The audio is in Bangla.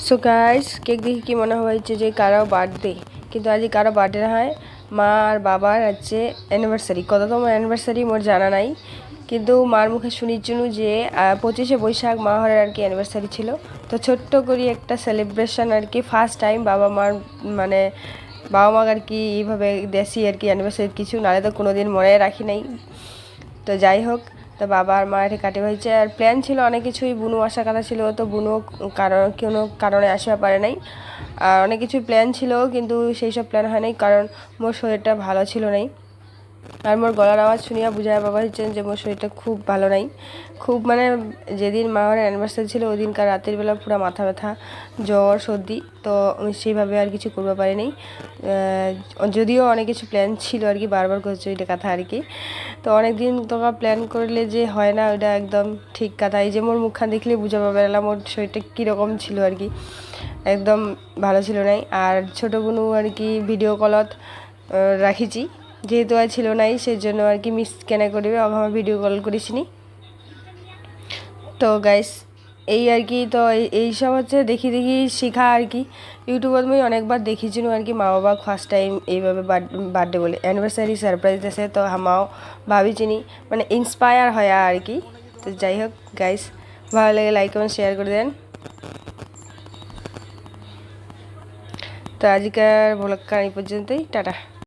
সো গাইস, কেক দেখে কি মনে হয়েছে যে কারো বার্থডে, কিন্তু আজ কারো বার্থডে হয় মা আর বাবার আছে অ্যানিভার্সারি। কততম অ্যানিভার্সারি মোর জানা নাই, কিন্তু মার মুখে শুনিছিনু যে 25শে বৈশাখ মা হরের আর কি অ্যানিভার্সারি ছিল। তো ছোট্ট করে একটা সেলিব্রেশন আর কি, ফার্স্ট টাইম বাবা মার মানে বাবা মা আর কি এইভাবে দেশি আর কি অ্যানিভার্সারি কিছু, নাহলে তো কোনো দিন মনে রাখি নাই। তো যাই হোক, তো বাবা আর মা এটা কাটে হয়েছে। আর প্ল্যান ছিল অনেক কিছুই, বুনু আসার কথা ছিল, তো বুনু কোনো কারণে আসতে পারে নাই। আর অনেক কিছু প্ল্যান ছিল, কিন্তু সেই সব প্ল্যান হয় নাই, কারণ মোর শরীরটা ভালো ছিল নাই। আর মোর গলার আওয়াজ শুনিয়া বুঝায় বাবা হচ্ছেন যে মোর শরীরটা খুব ভালো নাই। খুব মানে যেদিন মায়ের অ্যানিভার্সারি ছিল ওই দিনকার রাতের বেলা পুরো মাথা ব্যথা, জ্বর, সর্দি। তো সেইভাবে আর কিছু করতে পারিনি। যদিও অনেক কিছু প্ল্যান ছিল আর কি, বারবার করছে ওইটা কথা আর কি। তো অনেক দিন তোমরা প্ল্যান করলে যে হয় না, ওইটা একদম ঠিক কথা। এই যে মোর মুখখান দেখলে বুঝা পাবে না মোর শরীরটা কীরকম ছিল আর কি, একদম ভালো ছিল নাই। আর ছোটো বোনও আর কি ভিডিও কলত রাখিছি, যেহেতু আর ছিল নাই সেই জন্য আর কি মিস কেনা করবে আমার ভিডিও কল করিসনি। তো গাইস এই আর কি, তো এইসব হচ্ছে দেখি দেখি শেখা আর কি। ইউটিউবত আমি অনেকবার দেখিছিল আর কি, মা বাবা ফার্স্ট টাইম এইভাবে বার্থডে বলে অ্যানিভার্সারি সারপ্রাইজ আছে, তো আমাও ভাবিচিনি মানে ইন্সপায়ার হয় আর কি। তো যাই হোক গাইস, ভালো লাগে লাইক কমেন্ট শেয়ার করে দেন। তো আজকের ব্লগটা এই পর্যন্তই, টাটা।